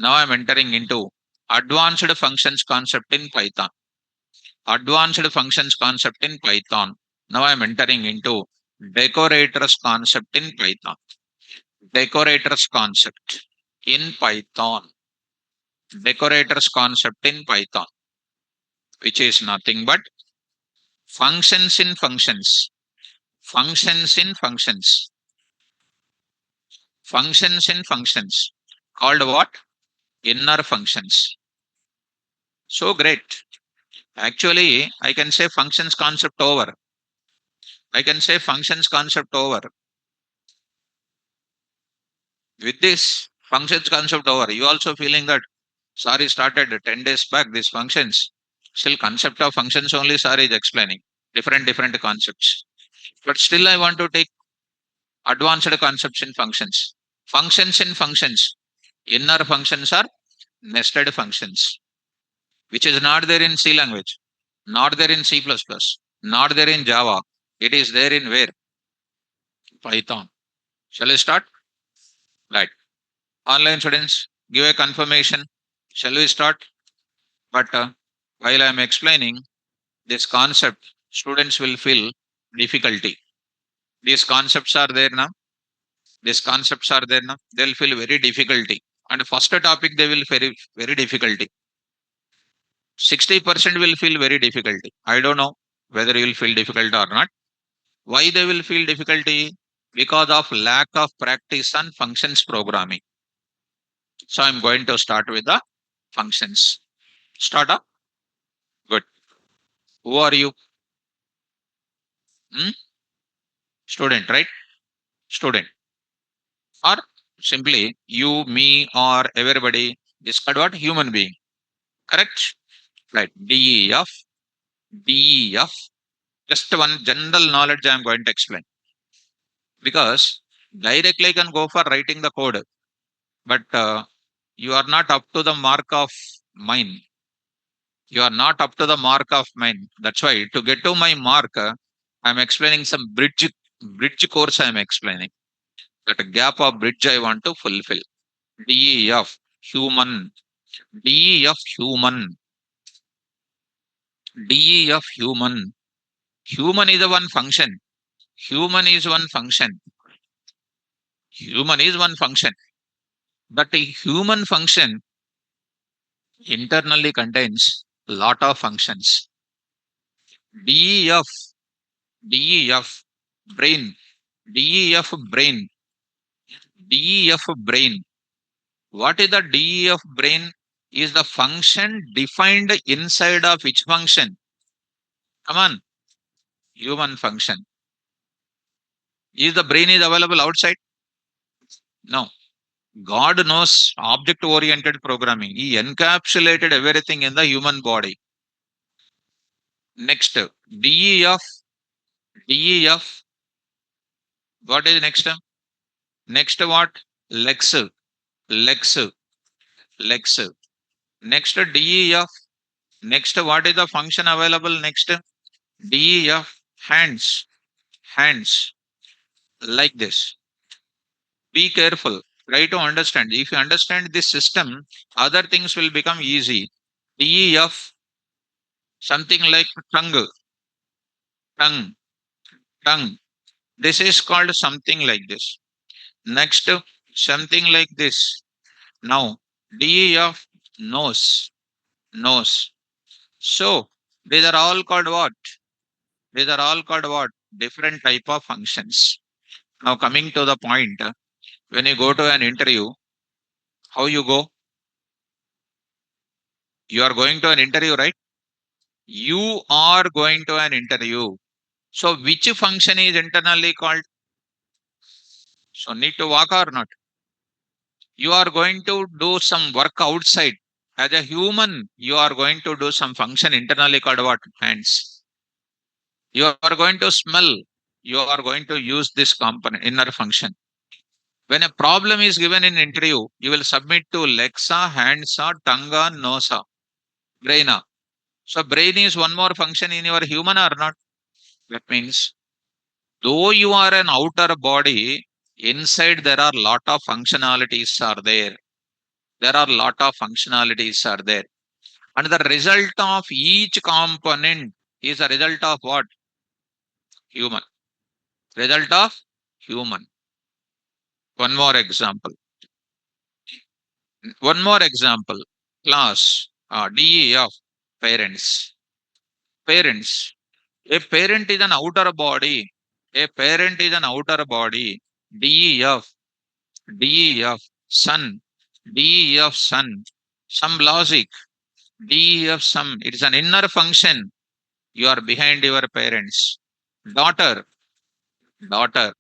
Now I'm entering into advanced functions concept in Python. Advanced functions concept in Python. Now I'm entering into decorators concept in Python. Decorators concept in Python. Decorators concept in Python, which is nothing but functions in functions. Functions in functions. Functions in functions. Called what? Inner functions. So great. Actually, I can say functions concept over. I can say functions concept over. With this functions concept over, you also feeling that sorry started 10 days back, these functions. Still concept of functions only sorry is explaining. Different concepts. But still I want to take advanced concepts in functions. Functions in functions. Inner functions are nested functions, which is not there in C language, not there in C++, not there in Java. It is there in where? Python. Shall I start? Right. Online students, give a confirmation. Shall we start? But while I am explaining this concept, students will feel difficulty. These concepts are there now. These concepts are there now. They'll feel very difficulty. And first topic they will very difficulty. 60% will feel very difficulty. I don't know whether you will feel difficult or not. Why they will feel difficulty? Because of lack of practice on functions programming. So I'm going to start with the functions. Start up. Good. Who are you? Hmm? Student, right? Student. Or simply you, me, or everybody is called what? Human being. Correct? Right. DEF. DEF. Just one general knowledge I am going to explain. Because directly I can go for writing the code, but you are not up to the mark of mine. You are not up to the mark of mine. That's why to get to my mark, I'm explaining some bridge course. I'm explaining that gap of bridge I want to fulfill. DEF human. DEF human. DEF human. Human is the one function. Human is one function. Human is one function. But a human function internally contains lot of functions. DEF, DEF, brain, DEF brain, DEF brain. What is the DEF brain? Is the function defined inside of which function? Come on, human function. Is the brain is available outside? No. God knows object oriented programming. He encapsulated everything in the human body. Next, DEF, DEF. What is next? Next what? Lex, Lex, Lex. Next DEF. Next what is the function available next? DEF hands. Hands. Like this. Be careful. Try to understand. If you understand this system, other things will become easy. DEF something like tongue. Tongue. Tongue. This is called something like this. Next something like this. Now DEF nose. Nose. So these are all called what? These are all called what? Different type of functions. Now coming to the point, when you go to an interview, how you go? You are going to an interview, right? You are going to an interview. So which function is internally called? So need to walk or not? You are going to do some work outside. As a human, you are going to do some function internally called what? Hands. You are going to smell. You are going to use this component, inner function. When a problem is given in interview, you will submit to Lexa, Handsa, Tonga, Nosa, Braina. So brain is one more function in your human or not? That means though you are an outer body, inside there are lot of functionalities are there. There are lot of functionalities are there. And the result of each component is a result of what? Human. Result of human. One more example. One more example. Class. DEF. Parents. Parents. A parent is an outer body. A parent is an outer body. DEF. DEF. Son. DEF son. Some logic. DEF some. It is an inner function. You are behind your parents. Daughter. Daughter.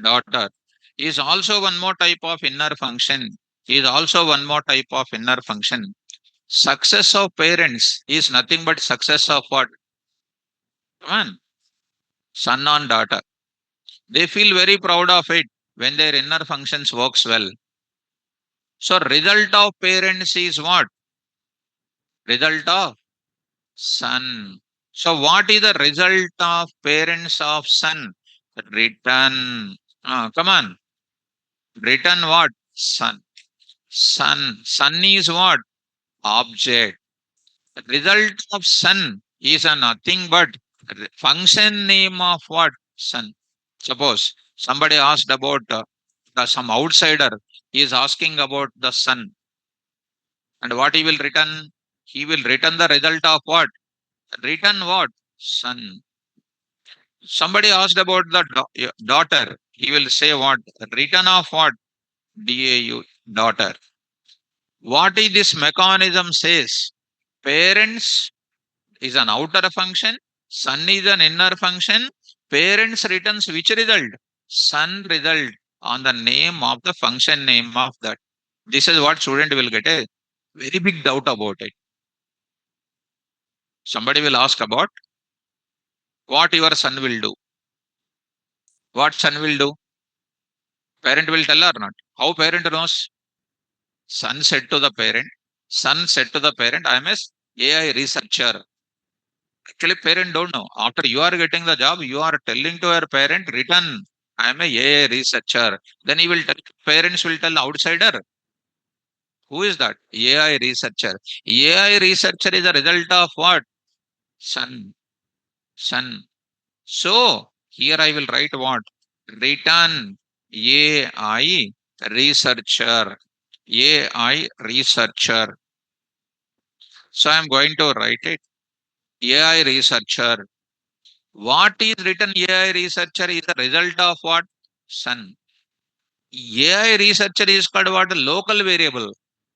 Daughter is also one more type of inner function. Is also one more type of inner function. Success of parents is nothing but success of what? Come on, son on daughter. They feel very proud of it when their inner functions works well. So result of parents is what? Result of son. So what is the result of parents of son? Return. Come on. Return what? Son. Son. Son is what? Object. Result of son is a nothing but function name of what? Son. Suppose somebody asked about some outsider is asking about the sun, and what he will return? He will return the result of what? Return what? Sun. Somebody asked about the daughter. He will say what? Return of what? DAU, daughter. What is this mechanism says? Parents is an outer function. Sun is an inner function. Parents returns which result? Sun result on the name of the function name of that. This is what student will get a very big doubt about it. Somebody will ask about what your son will do. What son will do? Parent will tell or not? How parent knows? Son said to the parent, son said to the parent, I am a AI researcher. Actually, parent don't know. After you are getting the job, you are telling to your parent, return, I am a AI researcher. Then he will tell, parents will tell outsider. Who is that? AI researcher. AI researcher is a result of what? Son. Son. So here I will write what? Return AI researcher. AI researcher. So I am going to write it. AI researcher. What is written AI researcher is a result of what? Sun. AI researcher is called what? Local variable.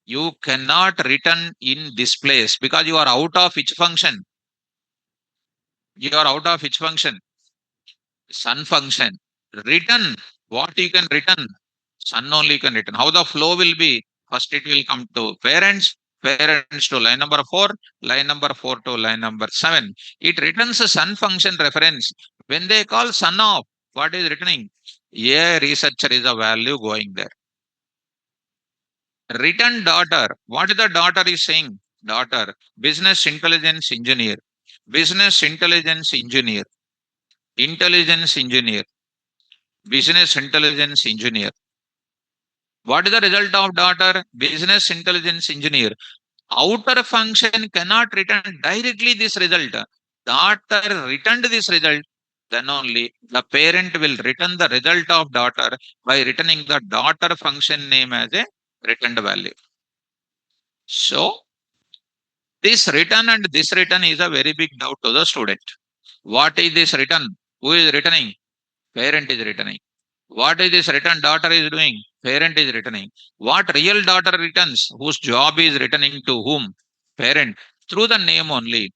You cannot return in this place because you are out of which function? You are out of which function? Sun function. Return. What you can return? Sun only you can return. How the flow will be? First it will come to parents, parents to line number 4, line number 4 to line number 7. It returns a sun function reference. When they call sun off, what is returning? A researcher is a value going there. Return daughter. What is the daughter is saying? Daughter. Business intelligence engineer. Business intelligence engineer. Intelligence engineer. Business intelligence engineer. What is the result of daughter? Business intelligence engineer. Outer function cannot return directly this result. Daughter returned this result. Then only the parent will return the result of daughter by returning the daughter function name as a returned value. So this return and this return is a very big doubt to the student. What is this return? Who is returning? Parent is returning. What is this return daughter is doing? Parent is returning. What real daughter returns? Whose job is returning to whom? Parent. Through the name only.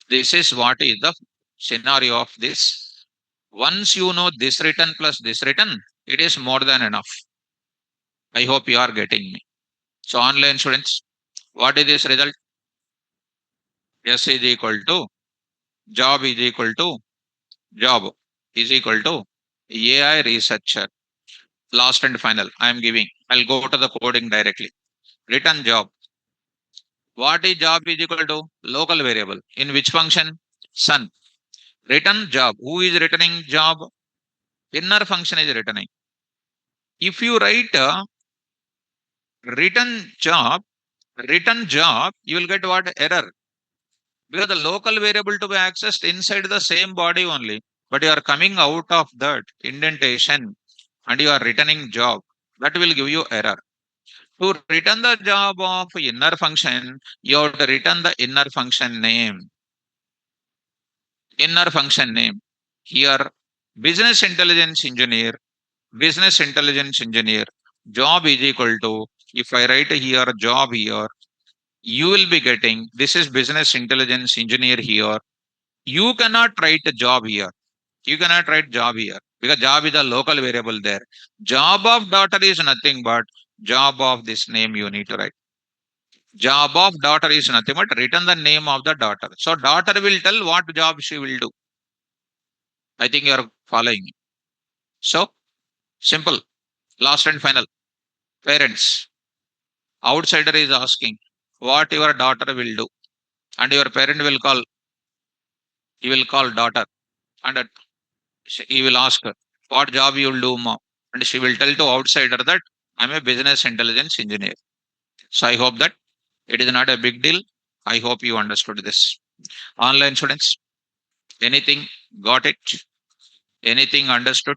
This is what is the scenario of this. Once you know this return plus this return, it is more than enough. I hope you are getting me. So online students, what is this result? S is equal to job is equal to job is equal to AI researcher. Last and final, I am giving. I'll go to the coding directly. Return job. What is job is equal to? Local variable. In which function? Sun. Return job. Who is returning job? Inner function is returning. If you write Return job, return job, you will get what? Error. Because the local variable to be accessed inside the same body only, but you are coming out of that indentation and you are returning job. That will give you error. To return the job of inner function, you have to return the inner function name. Inner function name. Here, business intelligence engineer, business intelligence engineer, job is equal to, if I write here job here, you will be getting, this is business intelligence engineer here. You cannot write a job here. You cannot write job here because job is a local variable there. Job of daughter is nothing but job of this name you need to write. Job of daughter is nothing but written the name of the daughter. So daughter will tell what job she will do. I think you are following me. So simple. Last and final. Parents. Outsider is asking what your daughter will do. And your parent will call, he will call daughter. And he will ask her, what job you will do, mom? And she will tell to outsider that I'm a business intelligence engineer. So I hope that it is not a big deal. I hope you understood this. Online students, anything got it? Anything understood?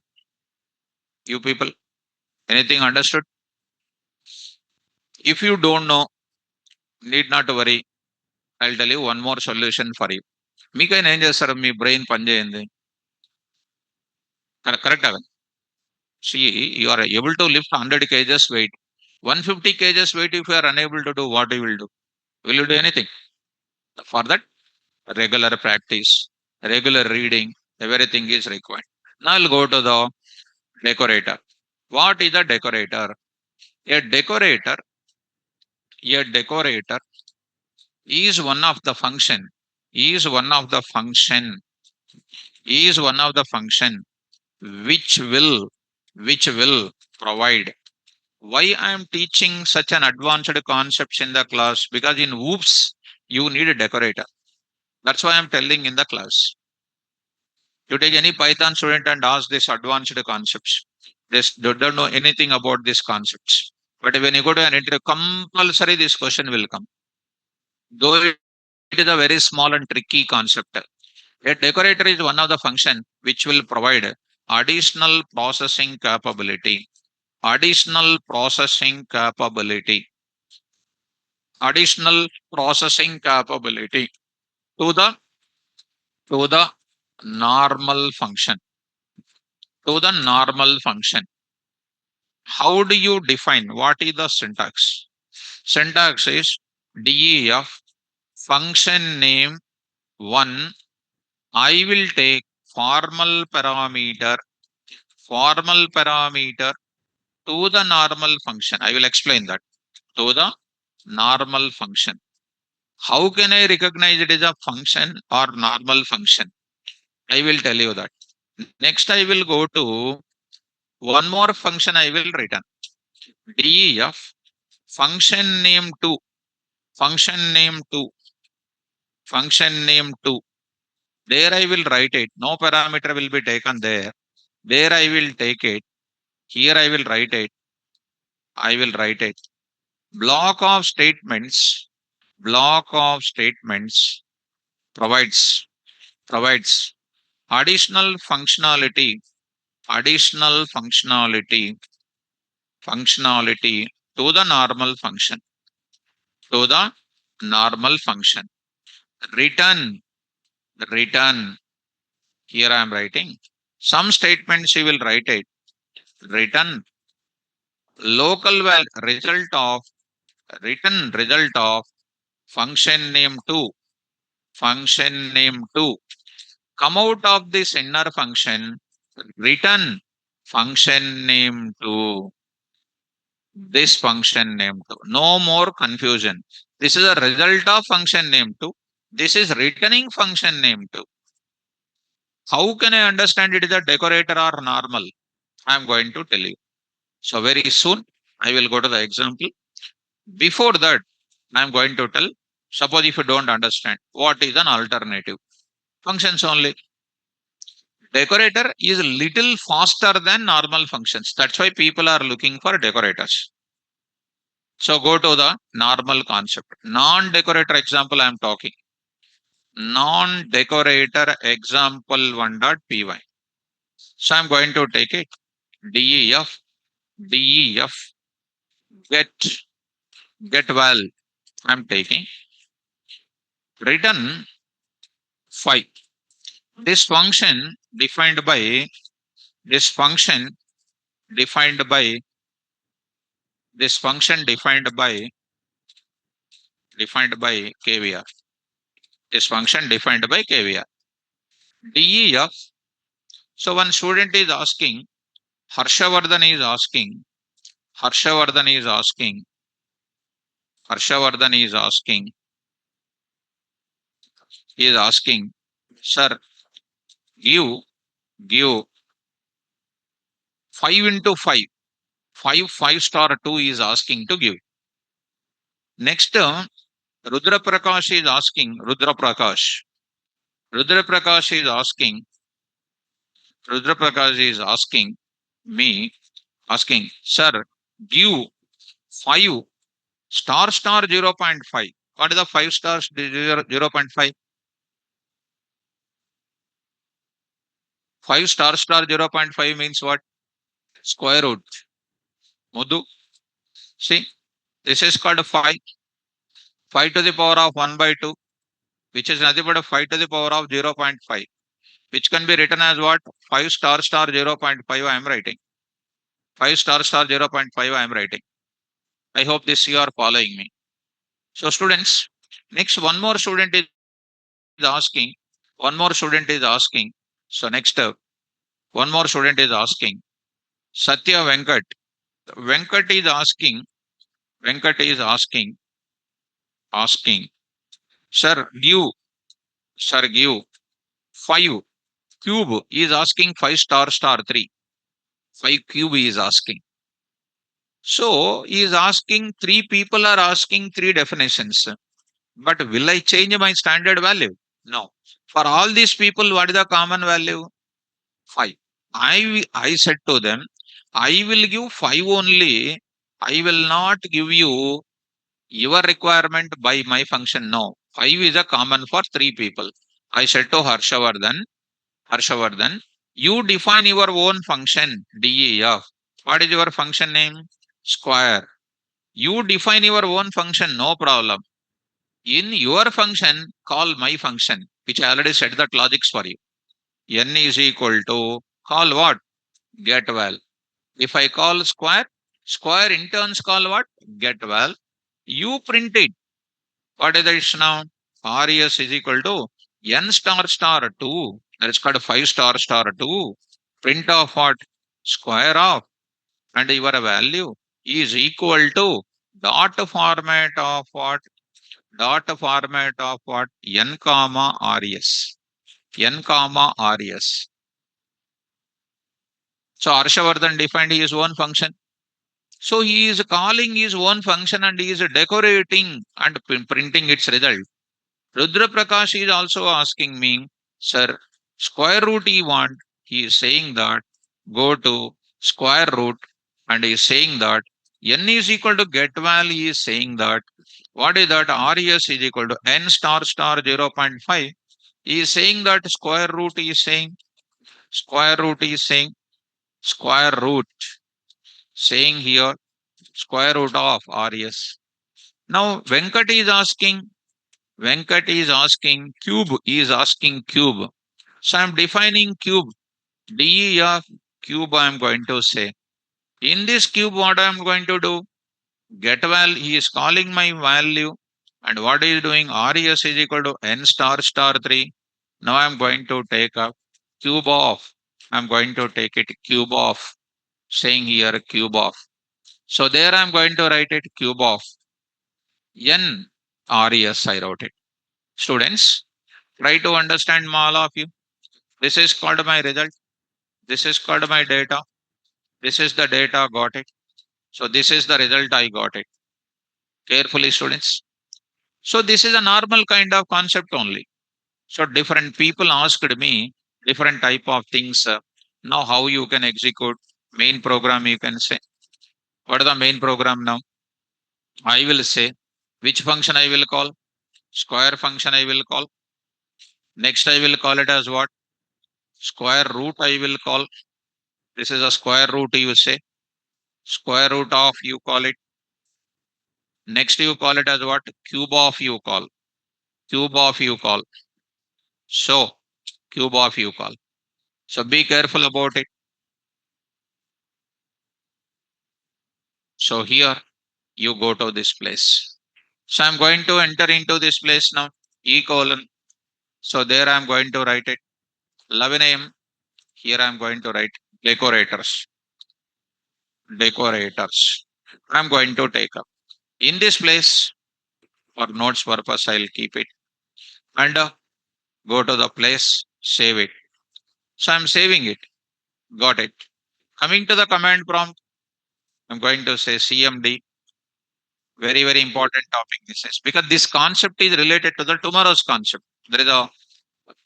You people, anything understood? If you don't know, need not to worry. I'll tell you one more solution for you. మీకు ఆయన ఏం చేస్తారు మీ brain పనిచేయండి correct అవ్వండి. See, you are able to lift 100 kgs weight. 150 kgs weight, if you are unable to do, what you will do? Will you do anything? For that, regular practice, regular reading, everything is required. Now I'll go to the decorator. What is a decorator? A decorator, a decorator is one of the function, is one of the function, is one of the function which will, which will provide. Why I am teaching such an advanced concepts in the class? Because in OOPS, you need a decorator. That's why I'm telling in the class. You take any Python student and ask this advanced concepts. They don't know anything about these concepts. But when you go to an interview, compulsory this question will come. Though it is a very small and tricky concept. A decorator is one of the function which will provide additional processing capability. Additional processing capability. Additional processing capability to the normal function. To the normal function. How do you define what is the syntax? Syntax is def function name 1. I will take formal parameter to the normal function. I will explain that. To the normal function. How can I recognize it as a function or normal function? I will tell you that. Next, I will go to one more function I will return. Def function name 2. Function name 2. Function name 2. There I will write it. No parameter will be taken there. There I will take it. Here I will write it. I will write it. Block of statements. Block of statements provides additional functionality. Additional functionality to the normal function. To the normal function. Return. Here I am writing. Some statements you will write it. Return local result of return result of function name 2. Function name 2. Come out of this inner function. Return function name 2. This function name 2. No more confusion. This is a result of function name 2. This is returning function name 2. How can I understand it is a decorator or normal? I am going to tell you. So very soon I will go to the example. Before that, I am going to tell, suppose if you don't understand, what is an alternative? Functions only. Decorator is little faster than normal functions. That's why people are looking for decorators. So go to the normal concept. Non-decorator example I am talking. Non-decorator example 1.py. So I'm going to take it. DEF, DEF, get, get val. I'm taking return 5. This function defined by this function defined by this function defined by KVR. This function defined by KVR. DEF. So one student is asking, Harshavardhan is asking, Harshavardhan is asking, Harshavardhan is asking, sir, give, give 5 into 5. 5 star 2 is asking to give. Next, Rudra Prakash is asking, Rudra Prakash is asking, Rudra Prakash is asking me, asking, sir, give 5 star star 0.5. What is the 5 stars 0.5? 5 star star 0.5 means what? Square root. Mudu. See, this is called 5. 5 to the power of 1 by 2, which is nothing but a 5 to the power of 0.5, which can be written as what? 5 star star 0.5 I am writing. 5 star star 0.5 I am writing. I hope this you are following me. So students, next one more student is asking, So next, one more student is asking, Satya Venkat. Venkat is asking, sir, give 5 cube is asking 5 star star 3. 5 cube is asking. So he is asking, 3 people are asking 3 definitions. But will I change my standard value? No. For all these people, what is the common value? 5. I said to them, I will give 5 only. I will not give you your requirement by my function. No. 5 is a common for 3 people. I said to Harshavardhan, you define your own function, DEF. What is your function name? Square. You define your own function, no problem. In your function, call my function, which I already said that logics for you. N is equal to, call what? Get val. If I call square, square in turns call what? Get val. You print it. What is it now? RES is equal to N star star 2. That is called 5 star star 2. Print of what? Square of. And your value is equal to dot format of what? N comma res. N comma res. So Harshavardhan defined his own function. So he is calling his own function and he is decorating and printing its result. Rudra Prakash is also asking me, sir, square root he want. He is saying that go to square root and he is saying that n is equal to get val. He is saying that what is that? RES is equal to n star star 0.5. He is saying that square root is saying square root saying here square root of RES. Now Venkat is asking cube. So I'm defining cube. DEF cube I am going to say. In this cube, what I am going to do? Get val, he is calling my value. And what he is doing? RES is equal to n star star 3. Now I am going to take up cube of. I'm going to take it cube of. Saying here cube of. So there I am going to write it cube of n RES. I wrote it. Students, try to understand all of you. This is called my result. This is called my data. This is the data, got it. So this is the result, I got it. Carefully, students. So this is a normal kind of concept only. So different people asked me different type of things. Now how you can execute main program, you can say. What is the main program now? I will say which function I will call. Square function I will call. Next I will call it as what? Square root I will call. This is a square root you say. Square root of you call it. Next you call it as what? Cube of you call. Cube of you call. So cube of you call. So be careful about it. So here you go to this place. So I'm going to enter into this place now. E colon. So there I'm going to write it. 11 a.m. Here I'm going to write decorators. Decorators. I'm going to take up. In this place, for notes purpose, I'll keep it. And go to the place, save it. So I'm saving it. Got it. Coming to the command prompt, I'm going to say CMD. Very, very important topic this is because this concept is related to the tomorrow's concept. There is a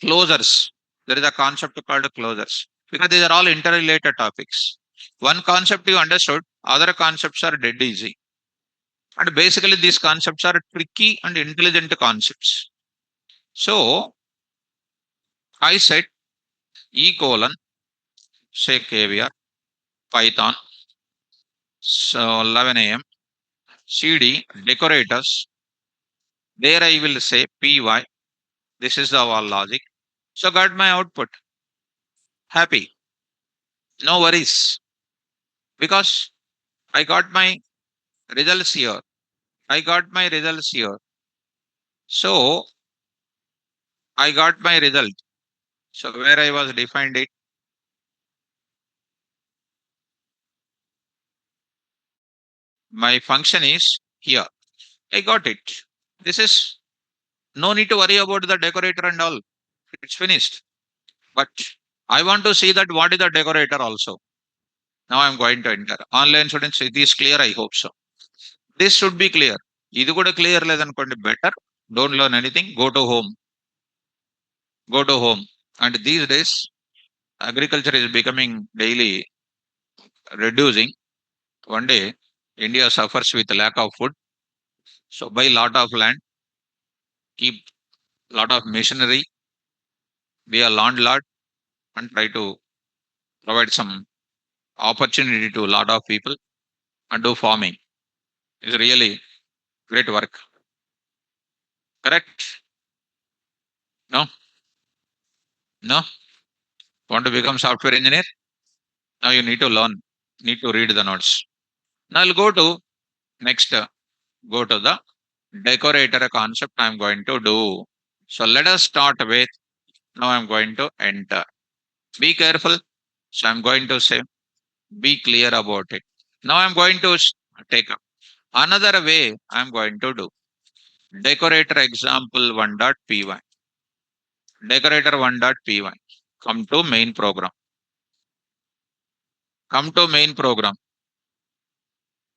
closures. There is a concept called closures because these are all interrelated topics. One concept you understood, other concepts are dead easy. And basically, these concepts are tricky and intelligent concepts. So I said E colon, say caviar, Python, so 11 a.m. CD, decorators. There I will say PY. This is the our logic. So got my output. Happy. No worries. Because I got my results here. I got my results here. So I got my result. So where I was defined it, my function is here. I got it. This is no need to worry about the decorator and all. It's finished. But I want to see that what is the decorator also. Now I'm going to enter. Online students, it is clear. I hope so. This should be clear. ఇది కూడా clear లేదనుకోండి better don't learn anything go to home and these days agriculture is becoming daily reducing. One day India suffers with lack of food, so buy lot of land, keep lot of machinery, be a landlord and try to provide some opportunity to a lot of people and do farming. It's really great work. Correct? No? No? Want to become software engineer? Now you need to learn, need to read the notes. Now I'll go to next, go to the decorator concept I'm going to do. So let us start with, now I'm going to enter. Be careful. So I'm going to say, be clear about it. Now I'm going to take up another way I'm going to do. Decorator example 1.py. Decorator 1.py. Come to main program. Come to main program.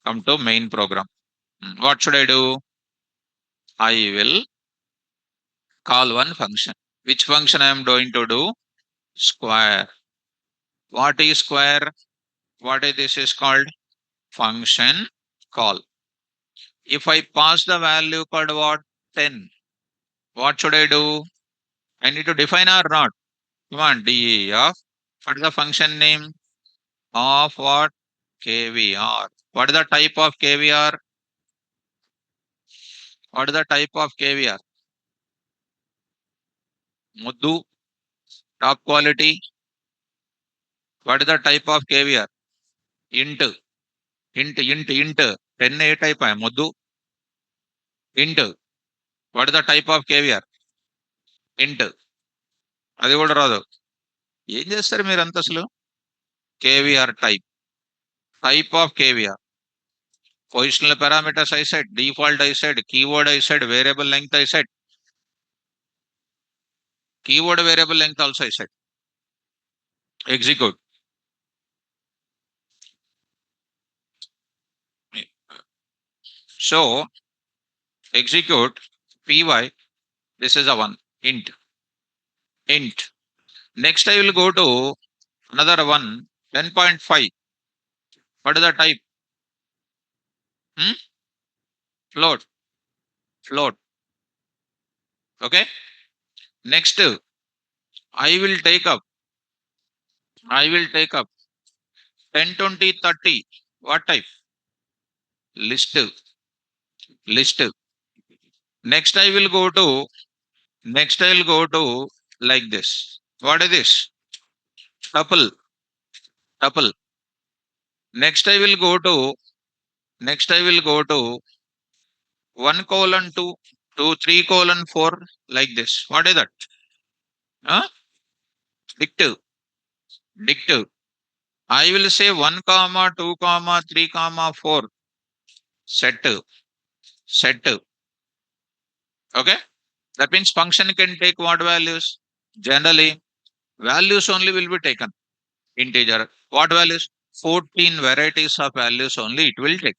Come to main program. What should I do? I will call one function. Which function I am going to do? Square. What is square? What is this is called? Function call. If I pass the value called what? 10. What should I do? I need to define or not? Come on, DEF. What is the function name? Of what? KVR. What is the type of KVR? What is the type of KVR? Muddu. Top quality. What is the type of KVR? Int. Int. 10 A type. Muddu. Int. What is the type of KVR? Int. అది కూడా రాదు. ఏం చేస్తారు మీరు అంత అసలు? KVR type. Type of KVR. Positional parameters I said, default I said, keyword I said, variable length I said, keyword variable length also I said. Execute. So execute py. This is a one int. Int. Next I will go to another one 10.5. What is the type? Hmm? float, float. Okay. Next, I will take up, I will take up 10, 20, 30. What type? List, list. Next, I will go to, next, I will go to like this. What is this? Tuple, tuple. Next, I will go to, next, I will go to 1 colon 2, 2, 3 colon 4, like this. What is that? Huh? Dictive, dictive. I will say 1 comma 2 comma 3 comma 4. Set, set. Okay. That means function can take what values? Generally, values only will be taken. Integer. What values? 14 varieties of values only it will take.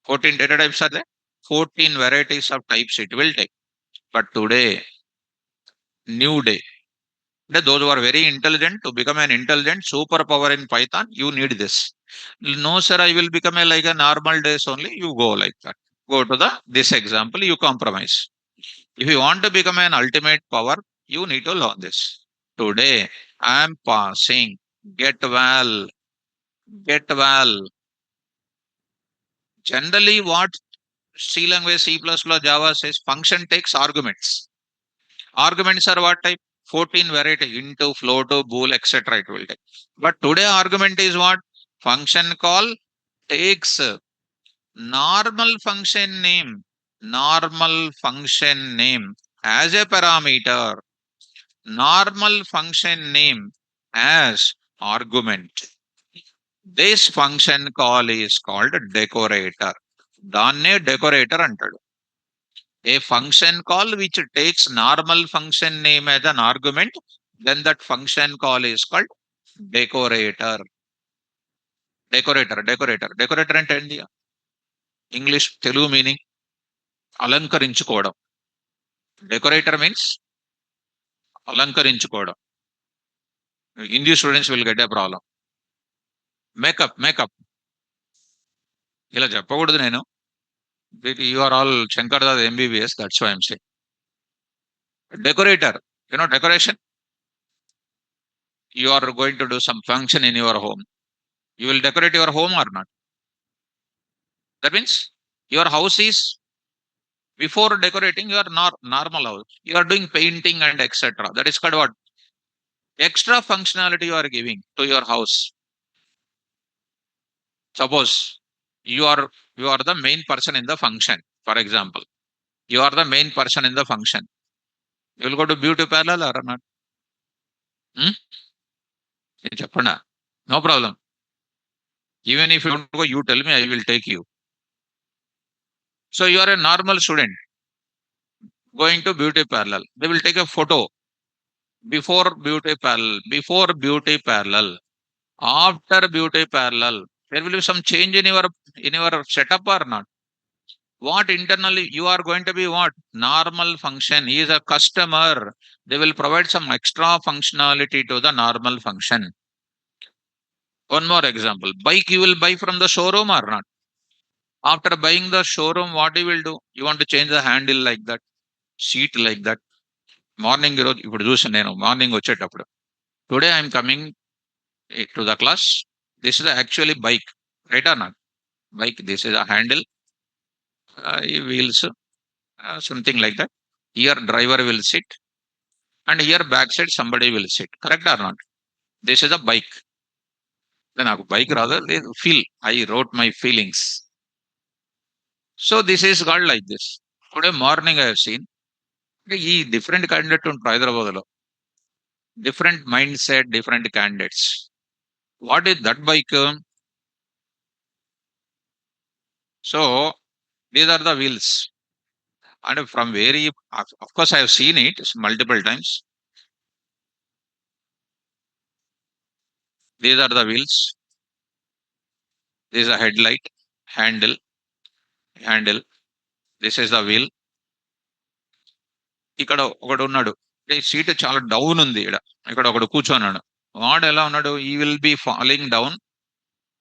14 data types are there. 14 varieties of types it will take. But today, new day. Those who are very intelligent to become an intelligent superpower in Python, you need this. No, sir, I will become a like a normal days only. You go like that. Go to the this example, you compromise. If you want to become an ultimate power, you need to learn this. Today, I am passing. Get well. Get well. Generally, what C language, C++, Java says function takes arguments. Arguments are what type? 14 variety into, float, bool, etc. It will take. But today argument is what? Function call takes normal function name. Normal function name as a parameter. Normal function name as argument. This function call is called decorator. దాన్నే decorator అంటాడు. A function call which takes normal function name as an argument, then that function call is called decorator. Decorator, decorator. Decorator అంటే ఏంటి? English Telugu meaning అలంకరించుకోవడం. Decorator means అలంకరించుకోవడం. Hindi students will get a problem. Makeup, makeup. ఇలా చెప్పకూడదు నేను. You are all Shankar Das MBBS, that's why I'm saying. Decorator, decoration. You are going to do some function in your home. You will decorate your home or not? That means your house is, before decorating your normal house, you are doing painting and etc. That is called what? Extra functionality you are giving to your house. Suppose you are the main person in the function, for example. You are the main person in the function. You will go to beauty parlor or not? Hmm? Japana. No problem. Even if you don't go, you tell me, I will take you. So you are a normal student going to beauty parlor. They will take a photo before beauty parlor, after beauty parlor. There will be some change in your setup or not. What internally you are going to be what? Normal function. He is a customer. They will provide some extra functionality to the normal function. One more example. Bike you will buy from the showroom or not? After buying the showroom, what you will do? You want to change the handle like that, seat like that. Morning ఇప్పుడు చూసాను నేను morning వచ్చేటప్పుడు. Today I am coming to the class. This is actually bike, right or not? Bike. This is a handle, wheels, something like that. Here driver will sit, and here backside somebody will sit. Correct or not? This is a bike. Then bike rather feel. I wrote my feelings. So this is called like this. Today morning I have seen ఈ different candidate ఉంటారు హైదరాబాద్లో. Different mindset, different candidates. What is that bike? So these are the wheels. And from very, of course, I have seen it multiple times. These are the wheels. This is a headlight, handle, handle. This is the wheel. ఇక్కడ ఒకడు ఉన్నాడు. ఈ seat చాలా down ఉంది. ఇక్కడ ఒకడు కూర్చోన్నాడు. వాడు ఎలా ఉన్నాడు? ఈ విల్ బి ఫాలింగ్ డౌన్.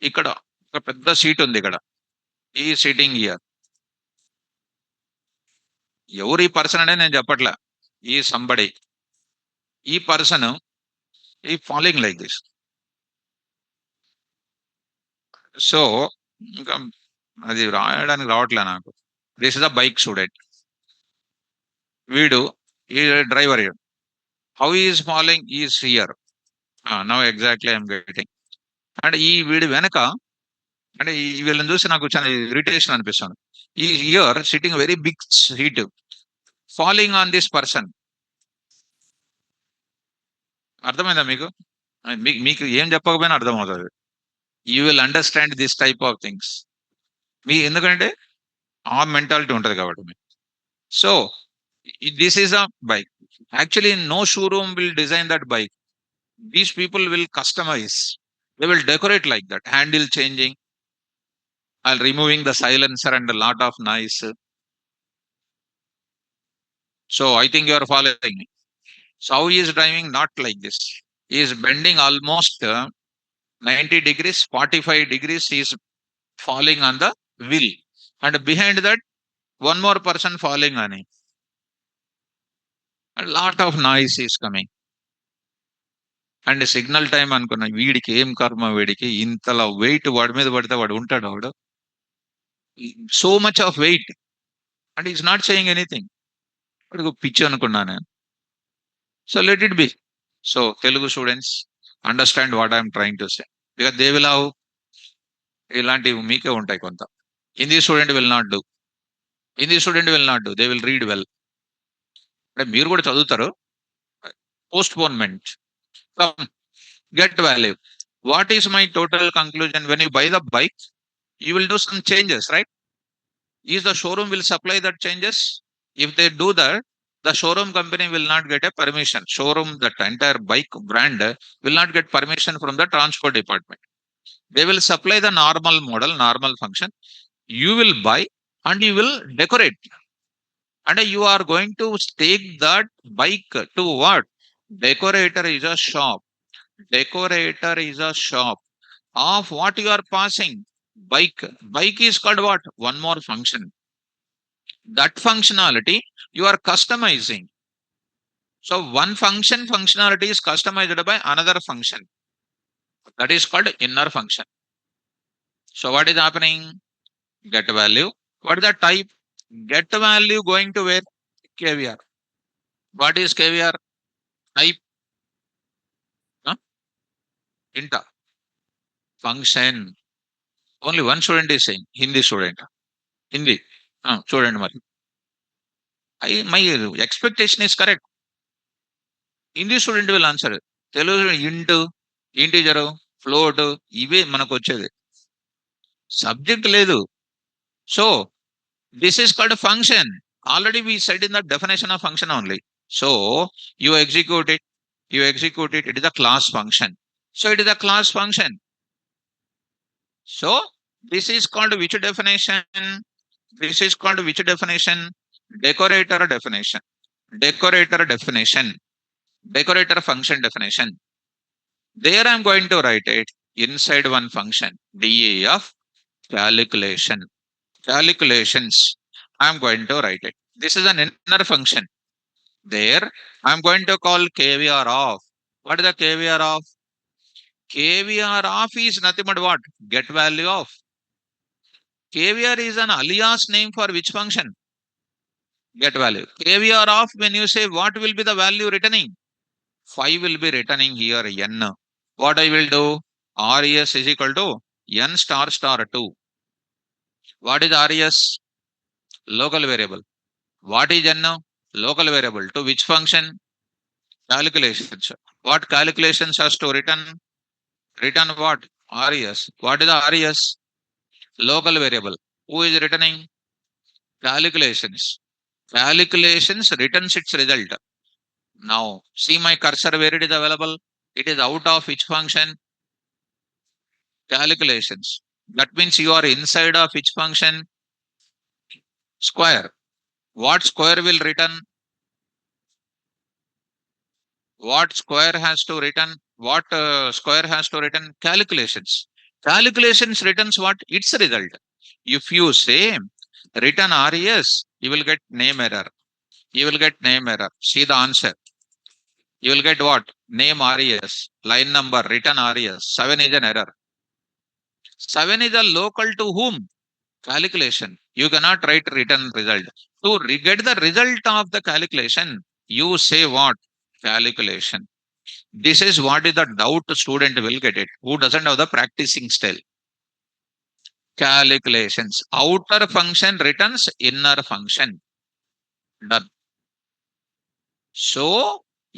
ఇక్కడ ఒక పెద్ద సీట్ ఉంది. ఇక్కడ ఈ సిట్టింగ్ ఇయర్. ఎవరు ఈ పర్సన్ అనేది నేను చెప్పట్లే. ఈ సంబడి, ఈ పర్సన్ ఈ ఫాలోయింగ్ లైక్ దిస్. సో ఇంకా అది రాయడానికి రావట్లే నాకు. This is a bike student. వీడు ఈ driver, how is following is here. Now exactly I'm getting. అంటే ఈ వీడి వెనక, అంటే ఈ వీళ్ళని చూసి నాకు చాలా ఇరిటేషన్ అనిపిస్తుంది. ఈ here sitting very big seat following on this person. అర్థమైందా మీకు? మీకు ఏం చెప్పకపోయినా అర్థమవుతుంది. You will understand this type of things. ఎందుకంటే ఆ మెంటాలిటీ ఉంటుంది కాబట్టి మీకు. So this is a bike. Actually no showroom will design that bike. These people will customize. They will decorate like that. Handle changing, and removing the silencer and a lot of noise. So I think you are following me. So how he is driving? Not like this. He is bending almost 90 degrees, 45 degrees. He is falling on the wheel. And behind that, one more person falling on him. A lot of noise is coming. And signal time అనుకున్న వీడికి ఏం కర్మ, వీడికి ఇంతలా wait వాడి మీద పడితే వాడు ఉంటాడు. వాడు so much of weight and is not saying anything. వాడికి పిచ్చి అనుకున్నా నేను. So let it be. So Telugu students understand what I'm trying to say. Because they will have ఇలాంటివి మీకే ఉంటాయి కొంత. Hindi student will not do. Hindi student will not do. They will read well. అంటే మీరు కూడా చదువుతారు. Postponement. Get value. What is my total conclusion? When you by the bike, you will do some changes, right? Is the showroom will supply that changes? If they do that, the showroom company will not get a permission. Showroom, that entire bike brand will not get permission from the transport department. They will supply the normal model, normal function. You will buy and you will decorate. And you are going to take that bike to what? Decorator is a shop. Decorator is a shop of what you are passing. Bike is called what? One more function. That functionality you are customizing. So one functionality is customized by another function. That is called inner function. So what is happening? Get value. What is the type? Get value going to where? KVR. What is KVR? Type. Inter. Function. Only one student is saying. Hindi student. Hindi. Student. My expectation is correct. Hindi student will answer. Telugu int, integer, float ఇవే మనకు వచ్చేది. Subject లేదు. So this is called function. Already we said in the definition of function only. So you execute it. It is a class function. So it is a class function. So this is called which definition? This is called which definition? Decorator definition. Decorator definition. Decorator function definition. There I am going to write it inside one function, DA of calculation. Calculations. I am going to write it. This is an inner function. There I am going to call KVR of. What is the KVR of? KVR of is nothing but what? Get value of. KVR is an alias name for which function? Get value. KVR of, when you say what will be the value returning? 5 will be returning here n. What I will do? RES is equal to n star star 2. What is RES? Local variable. What is n? Local variable. To which function? Calculations. What calculations has to return? Return what? RES. What is the RES? Local variable. Who is returning? Calculations. Calculations returns its result. Now see my cursor where it is available. It is out of which function? Calculations. That means you are inside of which function? Square. What square will return? What square has to return? What square has to return? Calculations. Calculations returns what? Its result. If you say return RES, you will get name error. You will get name error. See the answer. You will get what? Name RES, line number, written RES. 7 is an error. 7 is a local to whom? Calculation. You cannot write written result. To get the result of the calculation, you say what? Calculation. This is what is the doubt student will get it. Who doesn't have the practicing style? Calculations. Outer function returns inner function. Done. So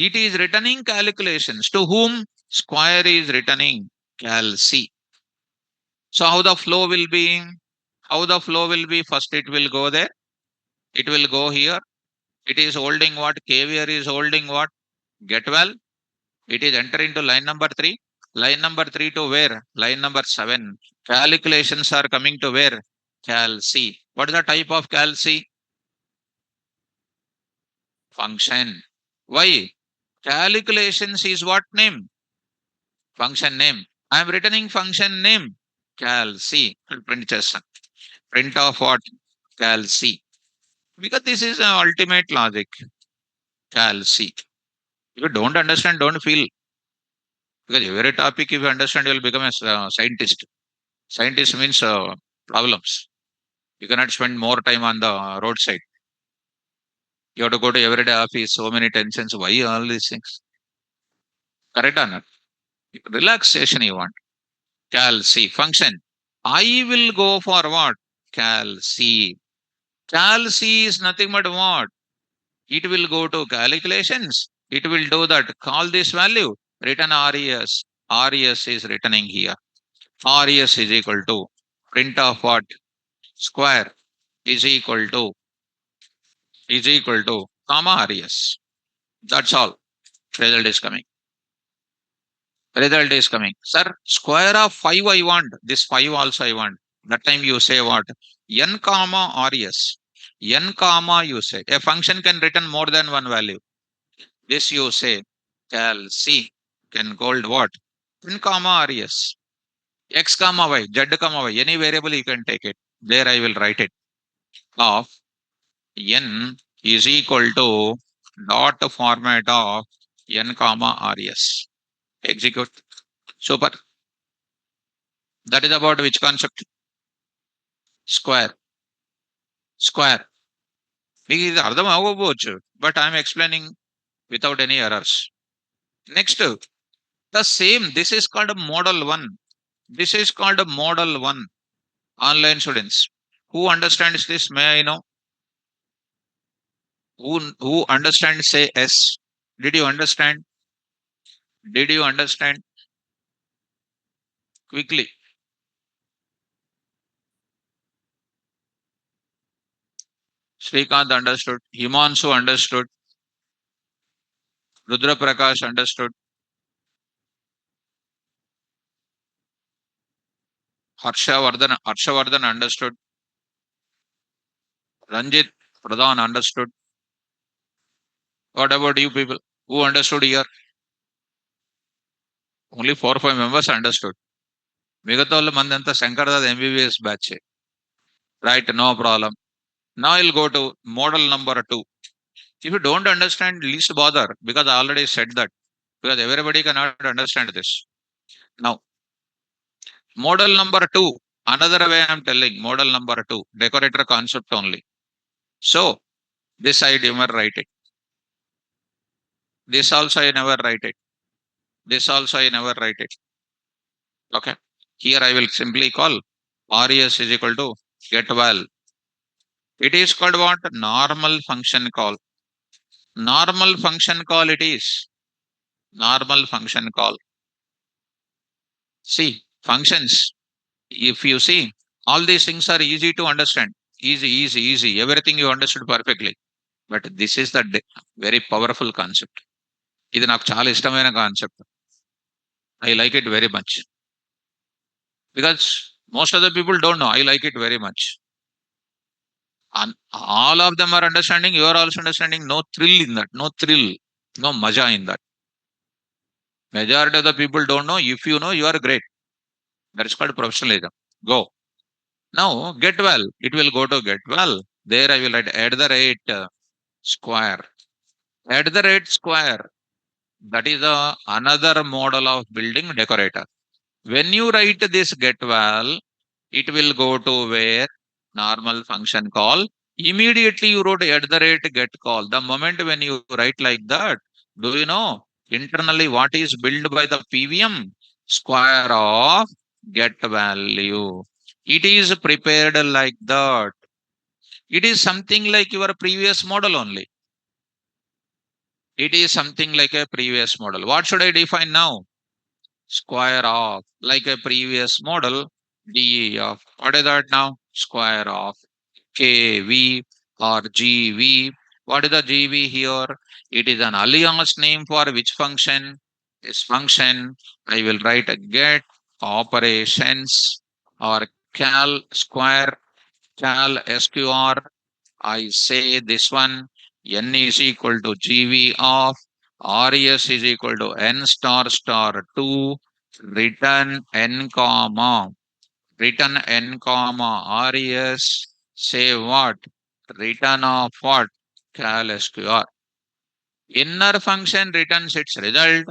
it is returning calculations. To whom? Square is returning cal C. So how the flow will be? How the flow will be? First it will go there. It will go here. It is holding what? KVR is holding what? Get well. It is entering to line number 3. Line number 3 to where? Line number 7. Calculations are coming to where? Cal C. What is the type of cal C? Function. Why? Calculations is what name? Function name. I am returning function name. Cal C. Print just print of what? Cal C. Because this is an ultimate logic. Cal C. If you don't understand, don't feel. Because every topic, if you understand, you will become a scientist. Scientist means problems. You cannot spend more time on the roadside. You have to go to everyday office, so many tensions. Why all these things? Correct or not? Relaxation you want. Cal C function. I will go for what? Cal C. Cal C is nothing but what? It will go to calculations. It will do that. Call this value. Return RES. RES is returning here. RES is equal to print of what? Square is equal to comma RES. That's all. Result is coming. Result is coming. Sir, square of 5 I want. This 5 also I want. That time you say what? N comma RES. N comma you say. A function can return more than one value. This you say. Cal C can hold what? N comma RES. X comma Y. Z comma Y. Any variable you can take it. There I will write it. Of N is equal to dot format of N comma RES. Execute. Super. That is about which concept? Square. Square. మీకు ఇది అర్థం అవ్వకపోవచ్చు but I'm explaining without any errors. Next the same this is called model 1. This is called model 1. Online students who understands this, may I know? Who understands, say S. Did you understand? Did you understand? Quickly. Srikanth understood. Himanshu understood. Rudra Prakash understood. Harshavardhan understood. Ranjit Pradhan understood. What about you people? Who understood here? Only 4 or 5 members understood. మిగతా వాళ్ళు మంది అంతా Shankar Dada MBBS batch. Right, no problem. Now I'll go to model number 2. If you don't understand, least bother because I already said that. Because everybody cannot understand this. Now, model number 2. Another way I'm telling, model number 2. Decorator concept only. So, this I never write it. This also I never write it. This also I never write it. Okay. Here I will simply call RES is equal to get val. It is called what? Normal function call. Normal function call it is. Normal function call. See, functions. If you see, all these things are easy to understand. Easy. Everything you understood perfectly. But this is the very powerful concept. ఇది నాకు చాలా ఇష్టమైన concept. I like it very much. Because most of the people don't know. I like it very much. And all of them are understanding. You are also understanding. No thrill in that. No thrill. No maja in that. Majority of the people don't know. If you know, you are great. That is called professionalism. Go. Now, get well. It will go to get well. There I will write at the rate square. At the rate square. That is another model of building decorator. When you write this get val, it will go to where normal function call. Immediately you wrote at the rate get call. The moment when you write like that, do you know internally what is built by the PVM? Square of get value. It is prepared like that. It is something like your previous model only. It is something like a previous model. What should I define now? Square of, like a previous model, DE of, what is that now? Square of KV or GV. What is the GV here? It is an alias name for which function? This function, I will write a get operations or cal sqr. I say this one, n is equal to gv of res is equal to n star star 2, return n comma, return n comma res, say what? Return of what? Cal sqr. Inner function returns its result.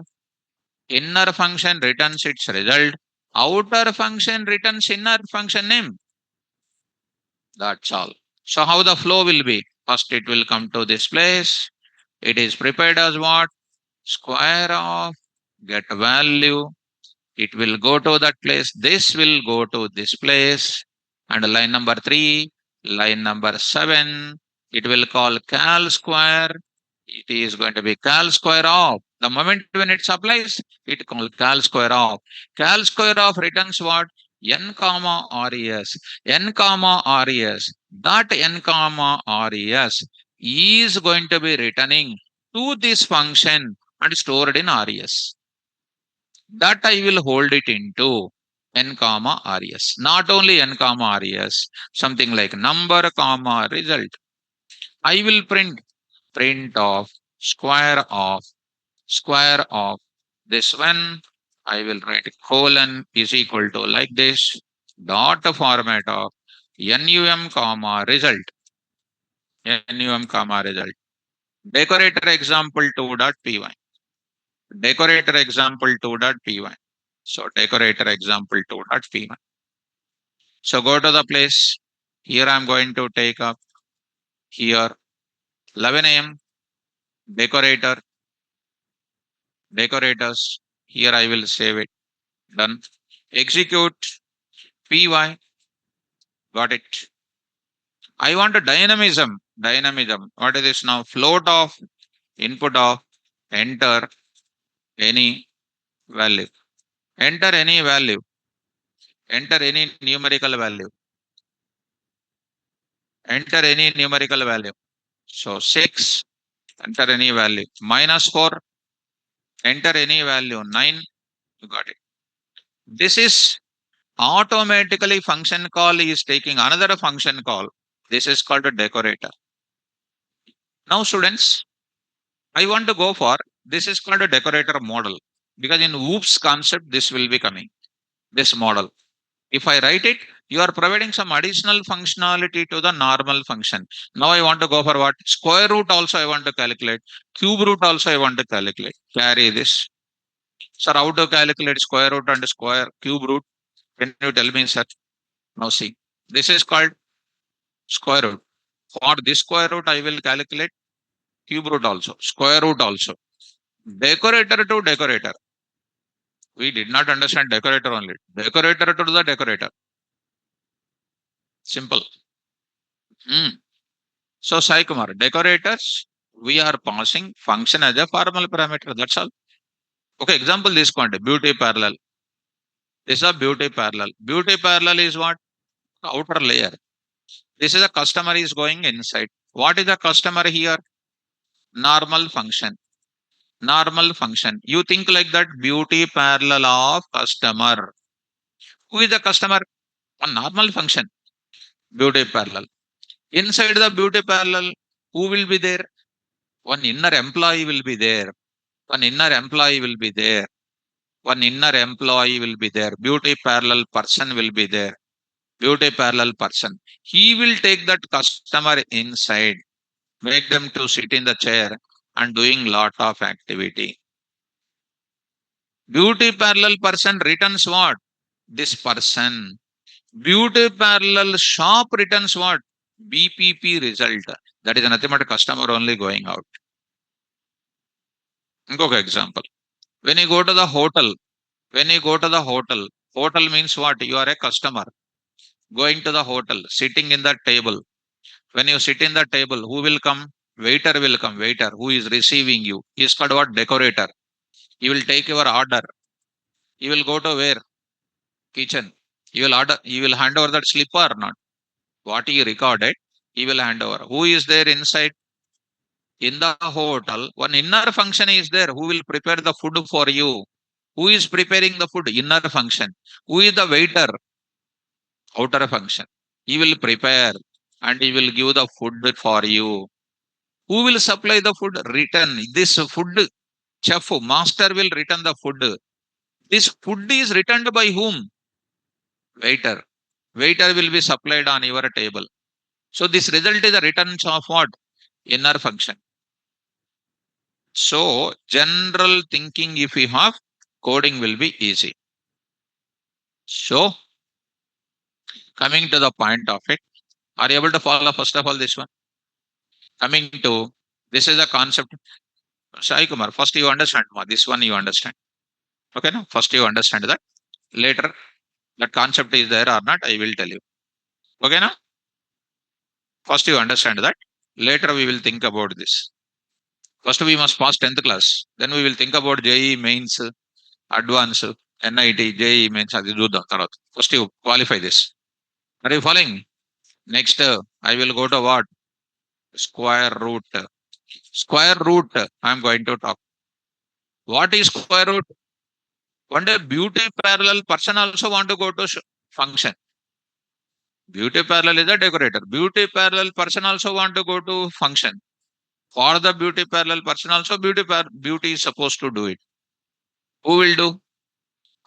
Inner function returns its result. Outer function returns inner function name. That's all. So how the flow will be? First it will come to this place. It is prepared as what? Square of get value. It will go to that place. This will go to this place. And line number 3, line number 7, it will call cal square. It is going to be cal square of. The moment when it supplies, it called cal square of. Cal square of returns what? N comma res. N comma res. That n comma res is going to be returning to this function and stored in res. That I will hold it into n comma res. Not only n comma res, something like number comma result. I will print of square of this one. I will write colon is equal to like this dot format of num comma result. Num comma result. Decorator example 2.py. Decorator example 2.py. So decorator example 2.py. So go to the place. Here I'm going to take up here 11 a.m. Decorator, decorators. Here I will save it. Done. Execute py. Got it. I want a dynamism. Dynamism. What is this now? Float of input of enter any value. Enter any value. Enter any numerical value. Enter any numerical value. So 6. Enter any value. -4. Enter any value. 9. You got it. This is automatically function call is taking another function call. This is called a decorator. Now students, I want to go for this is called a decorator model because in OOPS concept this will be coming, this model. If I write it, you are providing some additional functionality to the normal function. Now I want to go for what? Square root also I want to calculate. Cube root also I want to calculate. Carry this. Sir, how to calculate square root and cube root? Can you tell me, sir? Now see, this is called square root. For this square root, I will calculate cube root also, square root also. Decorator to decorator. We did not understand decorator only. Decorator to the decorator. Simple. So, Sai Kumar, decorators, we are passing function as a formal parameter. That's all. Okay, example this quantity, beauty parallel. This is a beauty parallel. Beauty parallel is what? Outer layer. This is a customer is going inside. What is the customer here? Normal function. Normal function. You think like that beauty parallel of customer. Who is the customer? One normal function. Beauty parallel. Inside the beauty parallel, who will be there? One inner employee will be there. One inner employee will be there. One inner employee will be there. Beauty parallel person will be there. Beauty parallel person. He will take that customer inside. Make them to sit in the chair and doing lot of activity. Beauty parallel person returns what? This person. Beauty parallel shop returns what? BPP result. That is nothing but customer only going out. ఇంకొక example. When you go to the hotel, when you go to the hotel means what? You are a customer going to the hotel, sitting in the table. When you sit in the table, who will come? Waiter will come. Waiter who is receiving you. He is called what? Decorator. He will take your order. He will go to where? Kitchen. He will order. He will hand over that slipper or not. What he recorded, he will hand over. Who is there inside? In the hotel, one inner function is there who will prepare the food for you. Who is preparing the food? Inner function. Who is the waiter? Outer function. He will prepare and he will give the food for you. Who will supply the food? Return. This food, chef, master will return the food. This food is returned by whom? Waiter. Waiter will be supplied on your table. So this result is a returns of what? Inner function. So general thinking, if we have, coding will be easy. So coming to the point of it, are you able to follow first of all this one? Coming to this is a concept. Sai Kumar, first you understand this one you understand. Okay, no? First you understand that. Later that concept is there or not, I will tell you. Okay, now first you understand that. Later we will think about this. First we must pass 10th class. Then we will think about JE mains, advance, NIT, JE mains. అది చూద్దాం తర్వాత. First you qualify this. Are you following? Next, I will go to what? Square root. Square root, I am going to talk. What is square root? One day, beauty parallel person also want to go to function. Beauty parallel is a decorator. Beauty parallel person also want to go to function. For the beauty parallel person also, beauty is supposed to do it. Who will do?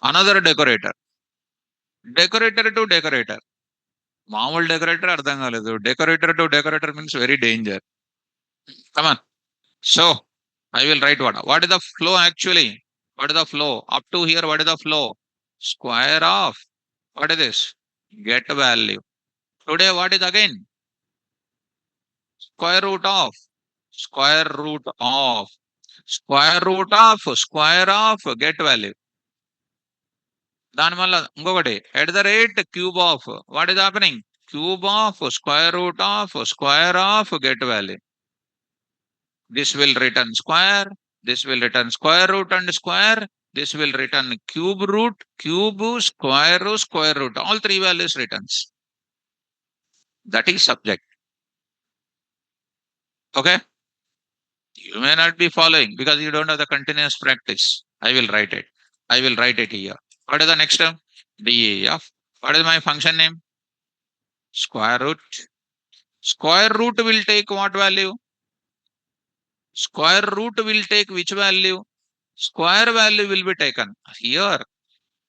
Another decorator. Decorator to decorator. మామూలు decorator అర్థం కాలేదు. Decorator to decorator means very danger. Come on. So I will write what? What is the flow actually? What is the flow? Up to here, what is the flow? Square of. What is this? Get value. Today, what is again? Square root of. Square root of. Square root of. Square of. Get value. దాని వల్ల ఇంకొకటి at the rate cube of what is happening cube of square of get value. This will return square. This will return square root and square. This will return cube root, cube, square root. All three values returns. That is subject. Okay. You may not be following because you don't have the continuous practice. I will write it. I will write it here. What is the next term? DEF. What is my function name? Square root. Square root will take what value? Square root will take which value? Square value will be taken. Here,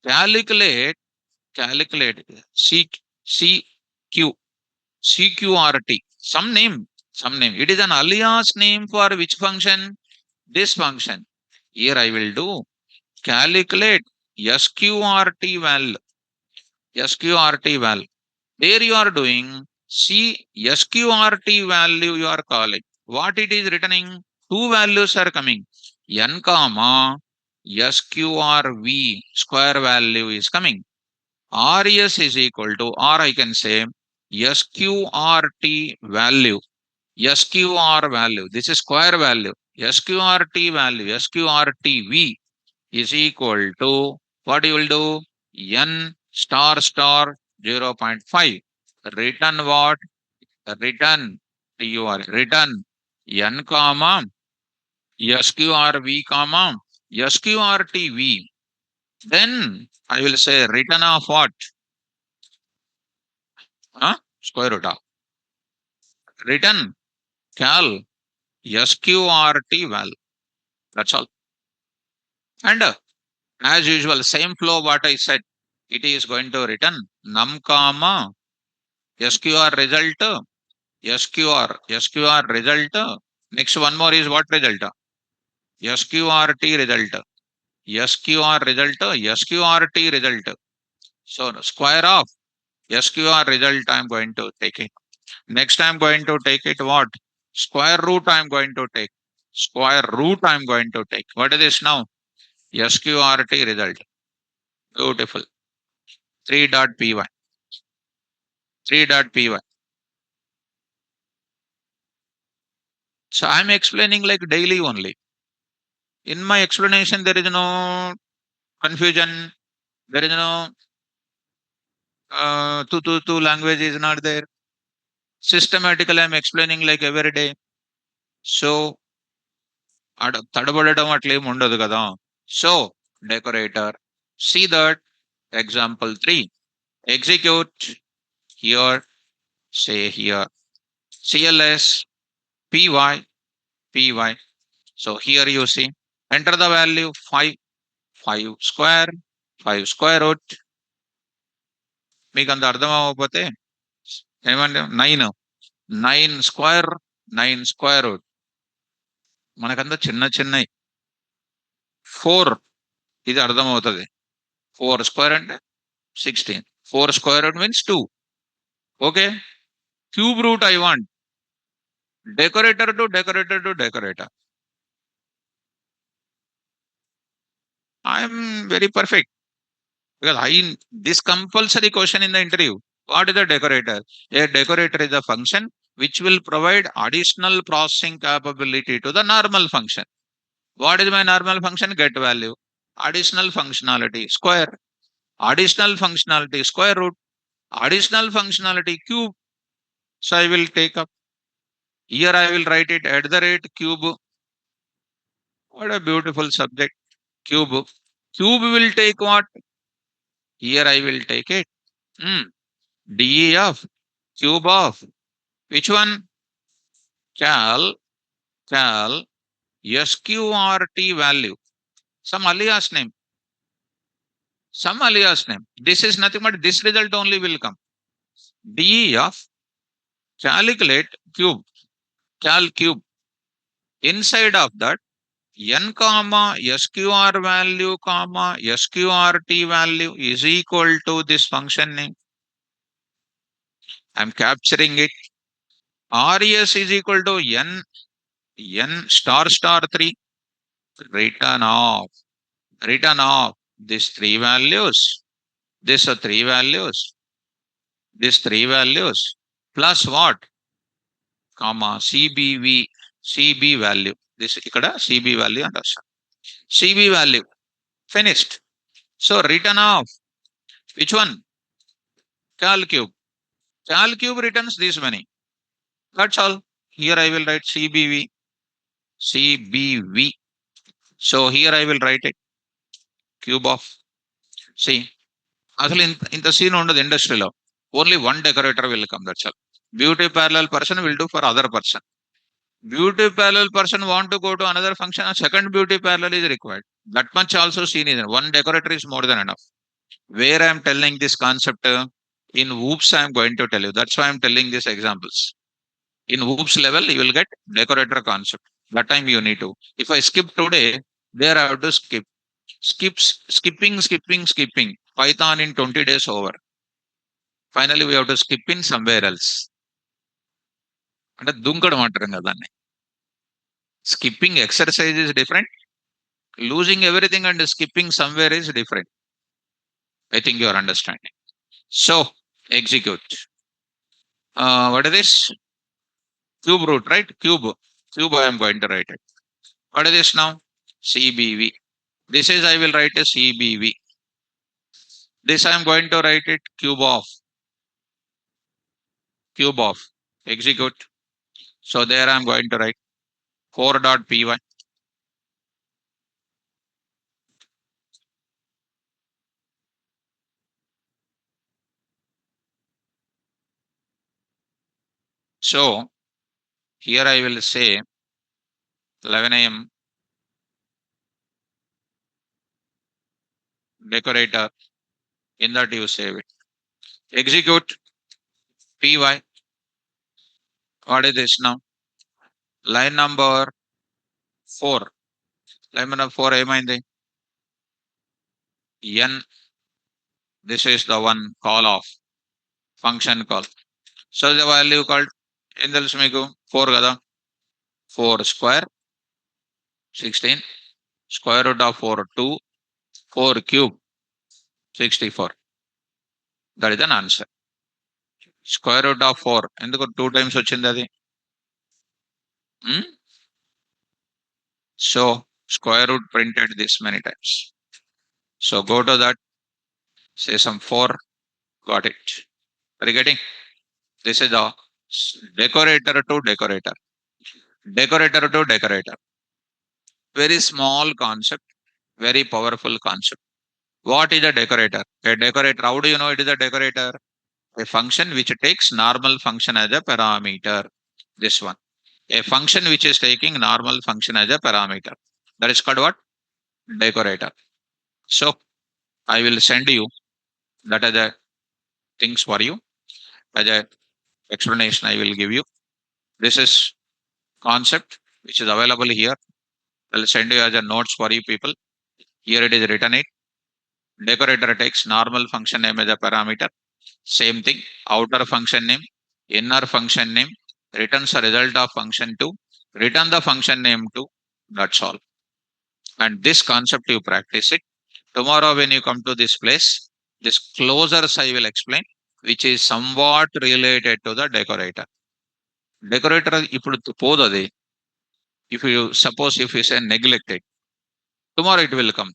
calculate C, CQ, CQRT, some name. It is an alias name for which function? This function. Here I will do calculate SQRT value. SQRT value. There you are doing SQRT value you are calling. What it is returning? Two values are coming. N comma SQRV square value is coming. RS is equal to, or I can say SQRT value. SQR value. This is square value. SQRT value. SQRTV is equal to what you will do? N star 0.5. Return what? Return TUR. Return N comma SQRV comma SQRTV. Then I will say return of what? Square root of. Return cal SQRT val. That's all. And as usual, same flow what I said. It is going to return num comma SQR result SQR result. Next one more is what result? SQRT result. SQR result. SQRT result. So square of SQR result I am going to take it. Next I am going to take it what? Square root I am going to take. Square root I am going to take. What is this now? SQRT result. Beautiful. 3.py. 3.py. So I am explaining like daily only. In my explanation, there is no confusion. There is no two language is not there. Systematically, I'm explaining like every day. So, తడబడడం అట్లా ఏమి ఉండదు కదా. So, decorator. See that example 3. Execute here, say here. CLS, PY, PY. So, here you see. Enter the value 5, 5 square, 5 square root. మీకు అంత అర్థం అవ్వకపోతే ఏమంటే 9, 9 square, 9 square root. మనకంతా చిన్న చిన్నవి. 4 ఇది అర్థమవుతుంది. 4 స్క్వేర్ అంటే 16. 4 square root means 2. Okay. Cube root I want. Decorator to decorator to decorator. I'm very perfect. Because this compulsory question in the interview. What is a decorator? A decorator is a function which will provide additional processing capability to the normal function. What is my normal function? Get value. Additional functionality square. Additional functionality square root. Additional functionality cube. So I will take up. Here I will write it at the rate cube. What a beautiful subject. Cube. Cube will take what? Here I will take it. DE of cube of which one? Cal SQRT value. Some alias name. Some alias name. This is nothing but this result only will come. DE of calculate cube. Cal cube. Inside of that n comma SQR value comma SQRT value is equal to this function name. I am capturing it. RES is equal to n star 3. Return off these 3 values. This 3 values. These 3 values plus what? Comma CB value. This ikkada CB value and CB value. Finished. So return off which one? Cal cube. Cal cube returns this many. That's all. Here I will write CBV. So here I will write it. Cube of. See. అసలు ఇంత scene ఉండదు ఇండస్ట్రీలో. Only one decorator will come. That's all. Beauty parallel person will do for other person. Beauty parallel person want to go to another function. A second beauty parallel is required. That much also seen is one decorator is more than enough. Where I am telling this concept in whoops, I am going to tell you. That's why I am telling these examples. In whoops level, you will get decorator concept. That time you need to. If I skip today, there I have to skip. Skipping. Python in 20 days over. Finally, we have to skip in somewhere else. అంటే దుంకడం అంటారు కదా దాన్ని. Skipping exercise is different. Losing everything and skipping somewhere is different. I think you are understanding. So, execute. What is this? Cube root, right? Cube I am going to write it. What is this now? CBV. This is I will write a CBV. This I am going to write it cube of. Execute. So there I am going to write 4.py. So here I will say 11 a.m. decorator. In that you save it. Execute py. What is this now? Line number 4. Line number 4 ఏమైంది? N. This is the one call of function call. So the value called ఏం తెలుసు మీకు? 4 కదా? 4 square 16. Square root of 4 2. 4 cube 64. That is an answer. Square root of 4 ఎందుకు 2 times వచ్చింది అది? So square root printed this many times. So go to that, say some 4, got it. Are you getting? This is the decorator to decorator. Decorator to decorator. Very small concept, very powerful concept. What is a decorator? A decorator, how do you know it is a decorator? A function which takes normal function as a parameter. This one. A function which is taking normal function as a parameter. That is called what? Decorator. So I will send you that as a things for you. As a explanation I will give you. This is concept which is available here. I'll send you as a notes for you people. Here it is written it. Decorator takes normal function name as a parameter. Same thing. Outer function name, inner function name, returns a result of function 2, return the function name 2. That's all. And this concept you practice it. Tomorrow when you come to this place, this closures I will explain, which is somewhat related to the decorator. Decorator ఇప్పుడు పోదది. If you suppose if you say neglected, tomorrow it will come.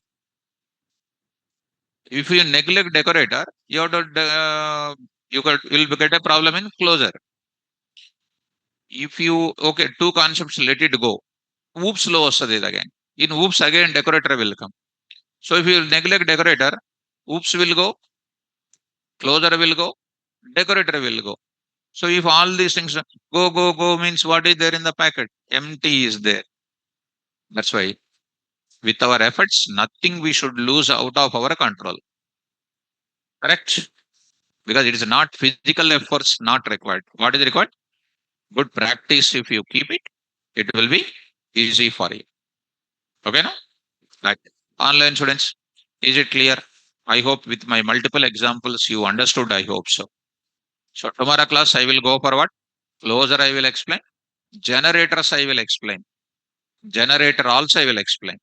If you neglect decorator, you have to will get a problem in closure. If you okay, two concepts, let it go. Oops low వస్తుంది again. In oops again decorator will come. So if you neglect decorator, oops will go, closure will go, decorator will go. So if all these things go means what is there in the packet? Empty is there. That's why with our efforts, nothing we should lose out of our control. Correct? Because it is not physical efforts not required. What is required? Good practice. If you keep it, it will be easy for you. Okay, no? Like online students, is it clear? I hope with my multiple examples you understood. I hope so. So tomorrow class I will go for what? Closure I will explain. Generators I will explain. Generator also I will explain.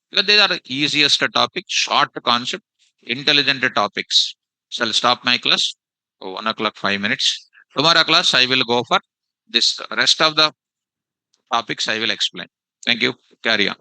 Because these are the easiest topic, short concept, intelligent topics. So I'll stop my class. 1 o'clock, 5 minutes. Tomorrow class I will go for this rest of the topics I will explain. Thank you. Carry on.